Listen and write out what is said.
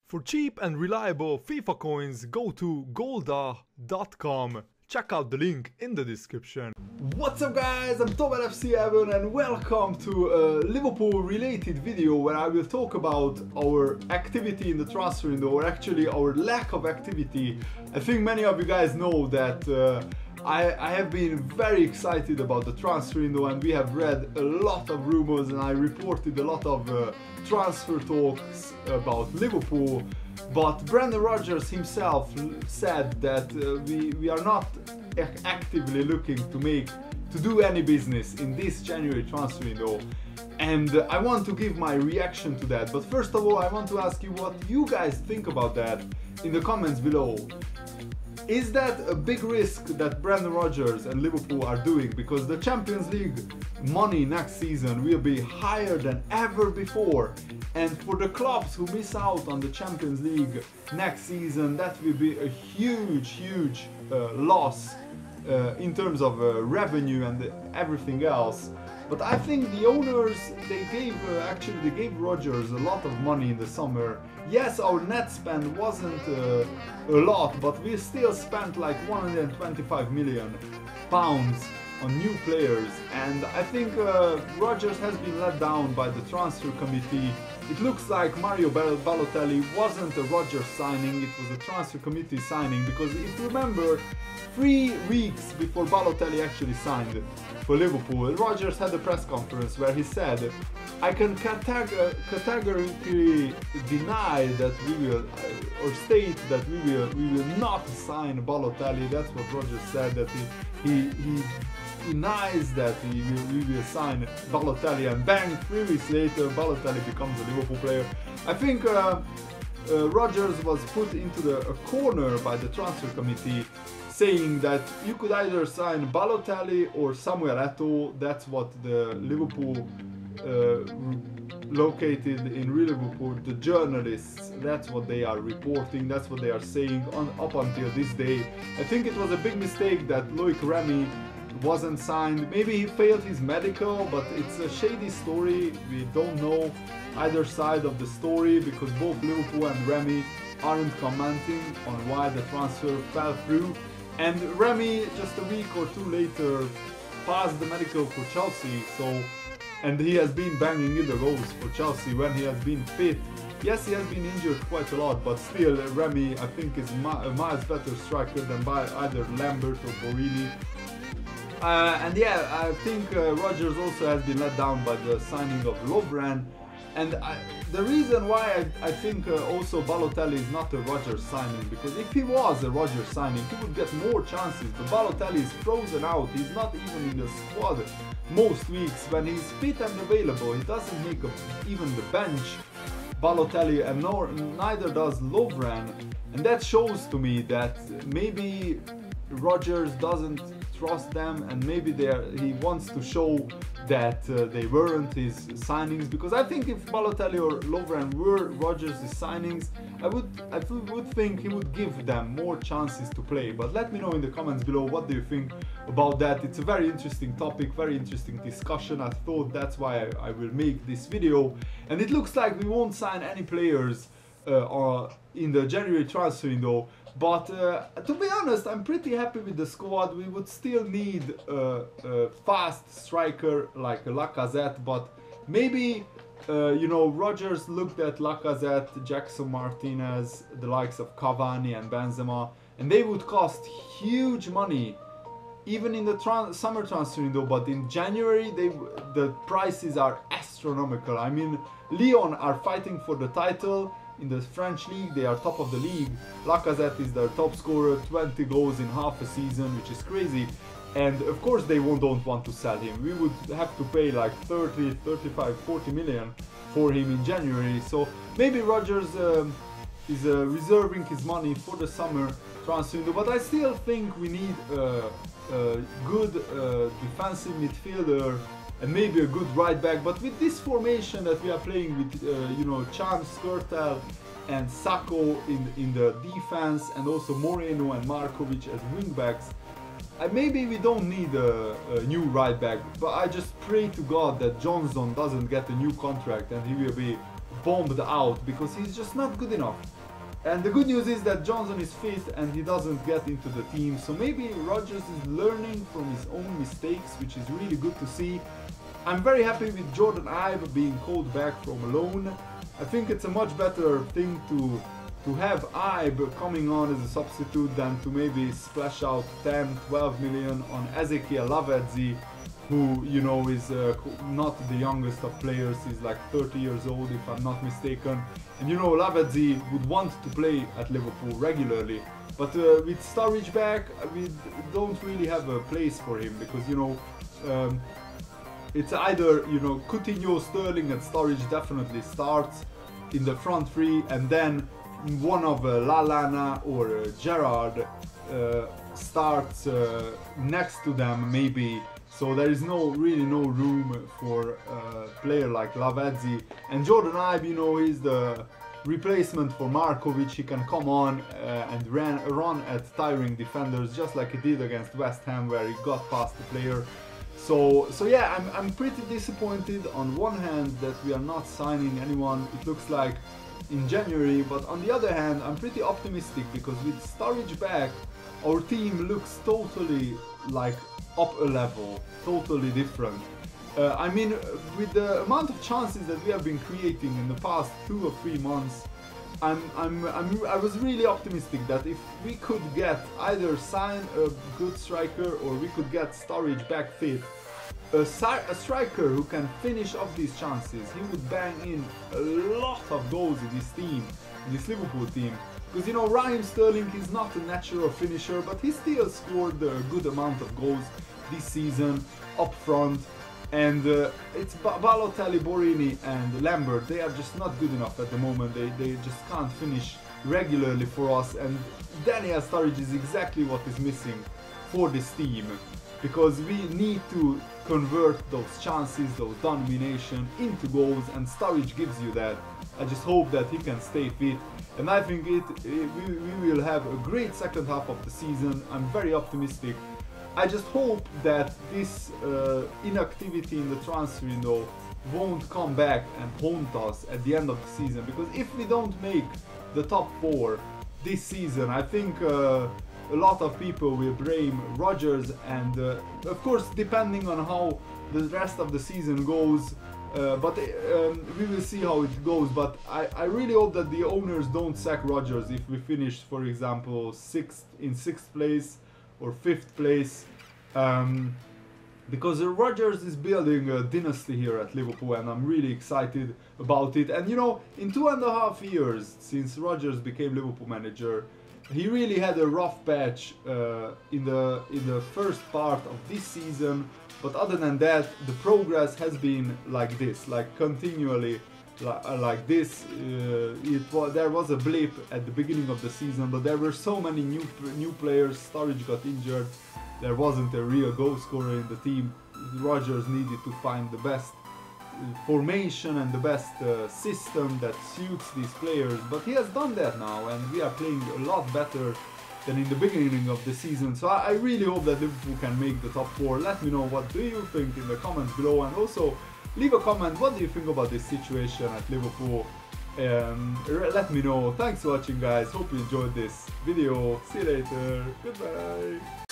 For cheap and reliable FIFA coins, go to golda.com. Check out the link in the description. What's up guys, I'm TomLFC7 and welcome to a Liverpool related video where I will talk about our activity in the transfer window, or actually our lack of activity. I think many of you guys know that I have been very excited about the transfer window, and we have read a lot of rumors and I reported a lot of transfer talks about Liverpool. But Brendan Rodgers himself said that we are not actively looking to do any business in this January transfer window, and I want to give my reaction to that. But first of all, I want to ask you what you guys think about that in the comments below. Is that a big risk that Brendan Rodgers and Liverpool are doing? Because the Champions League money next season will be higher than ever before. And for the clubs who miss out on the Champions League next season, that will be a huge loss in terms of revenue and everything else. But I think the owners, they gave Rodgers a lot of money in the summer. Yes, our net spend wasn't a lot, but we still spent like 125 million pounds on new players, and I think Rodgers has been let down by the transfer committee. It looks like Mario Balotelli wasn't a Rodgers signing, it was a transfer committee signing, because if you remember, 3 weeks before Balotelli actually signed for Liverpool, Rodgers had a press conference where he said, I can categorically deny that we will, or state that we will not sign Balotelli. That's what Rodgers said, that he denies that we will sign Balotelli, and bang, 3 weeks later Balotelli becomes a Liverpool player. I think Rodgers was put into a corner by the transfer committee, saying that you could either sign Balotelli or Samuel Eto'o. That's what the Liverpool located in Liverpool, the journalists, that's what they are reporting, that's what they are saying up until this day. I think it was a big mistake that Loic Remy wasn't signed. Maybe he failed his medical, but it's a shady story. We don't know either side of the story, because both Liverpool and Remy aren't commenting on why the transfer fell through. And Remy, just a week or two later, passed the medical for Chelsea, and he has been banging in the goals for Chelsea when he has been fit. Yes, he has been injured quite a lot, but still Remy, I think, is a miles better striker than by either Lambert or Borini. And yeah, I think Rodgers also has been let down by the signing of Lovren. And the reason why I think also Balotelli is not a Rodgers signing, because if he was a Rodgers signing, he would get more chances. But Balotelli is frozen out. He's not even in the squad most weeks. When he's fit and available, he doesn't make even the bench, Balotelli, and neither does Lovren. And that shows to me that maybe Rodgers doesn't trust them, and maybe he wants to show that they weren't his signings. Because I think if Balotelli or Lovren were Rodgers' signings, I would think he would give them more chances to play. But let me know in the comments below, what do you think about that? It's a very interesting topic, very interesting discussion. I thought that's why I will make this video. And it looks like we won't sign any players in the January transfer window. But to be honest, I'm pretty happy with the squad. We would still need a fast striker like a Lacazette, but maybe you know, Rodgers looked at Lacazette, Jackson Martinez, the likes of Cavani and Benzema, and they would cost huge money even in the summer transfer window. But in January, the prices are astronomical. I mean, Lyon are fighting for the title in the French league. They are top of the league. Lacazette is their top scorer, 20 goals in half a season, which is crazy. And of course they don't want to sell him. We would have to pay like 30, 35, 40 million for him in January. So maybe Rodgers is reserving his money for the summer transfer window. But I still think we need a good defensive midfielder and maybe a good right back. But with this formation that we are playing with, you know, Chan, Skirtel and Sacco in the defense, and also Moreno and Markovic as wing backs, maybe we don't need a new right back. But I just pray to God that Johnson doesn't get a new contract and he will be bombed out because he's just not good enough. And the good news is that Johnson is fit and he doesn't get into the team, so maybe Rodgers is learning from his own mistakes, which is really good to see. I'm very happy with Jordan Ibe being called back from loan. I think it's a much better thing to have Ibe coming on as a substitute than to maybe splash out 10-12 million on Ezekiel Lavezzi, who, you know, is not the youngest of players. He's like 30 years old if I'm not mistaken. And you know, Lavezzi would want to play at Liverpool regularly, but with Sturridge back, we don't really have a place for him, because, you know, it's either, you know, Coutinho, Sterling and Sturridge definitely starts in the front three, and then one of Lallana or Gerrard starts next to them maybe. So there is really no room for a player like Lavezzi. And Jordan Ibe, you know, he's the replacement for Markovic. He can come on and run at tiring defenders, just like he did against West Ham, where he got past the player. So yeah, I'm pretty disappointed on one hand that we are not signing anyone, it looks like, in January, but on the other hand I'm pretty optimistic, because with Sturridge back our team looks totally like up a level, totally different. I mean, with the amount of chances that we have been creating in the past 2 or 3 months, I was really optimistic that if we could get either sign a good striker or we could get Sturridge back fit, a striker who can finish off these chances, he would bang in a lot of goals in this team, in this Liverpool team. Because, you know, Raheem Sterling is not a natural finisher, but he still scored a good amount of goals this season up front. And it's Balotelli, Borini and Lambert, they are just not good enough at the moment. They just can't finish regularly for us, and Daniel Sturridge is exactly what is missing for this team, because we need to convert those chances, those domination into goals, and Sturridge gives you that. I just hope that he can stay fit, and I think we will have a great second half of the season. I'm very optimistic. I just hope that this inactivity in the transfer window won't come back and haunt us at the end of the season, because if we don't make the top 4 this season, I think a lot of people will blame Rodgers, and of course depending on how the rest of the season goes, but we will see how it goes. But I really hope that the owners don't sack Rodgers if we finish, for example, 6th place or 5th place, because Rodgers is building a dynasty here at Liverpool, and I'm really excited about it. And you know, in 2.5 years since Rodgers became Liverpool manager, he really had a rough patch in the first part of this season, but other than that the progress has been like this, like continually like this. There was a blip at the beginning of the season, but there were so many new players. Sturridge got injured, there wasn't a real goal scorer in the team. Rodgers needed to find the best formation and the best system that suits these players, but he has done that now, and we are playing a lot better than in the beginning of the season. So I really hope that Liverpool can make the top 4. Let me know what do you think in the comments below, and also leave a comment, what do you think about this situation at Liverpool? Let me know. Thanks for watching guys, hope you enjoyed this video. See you later, goodbye.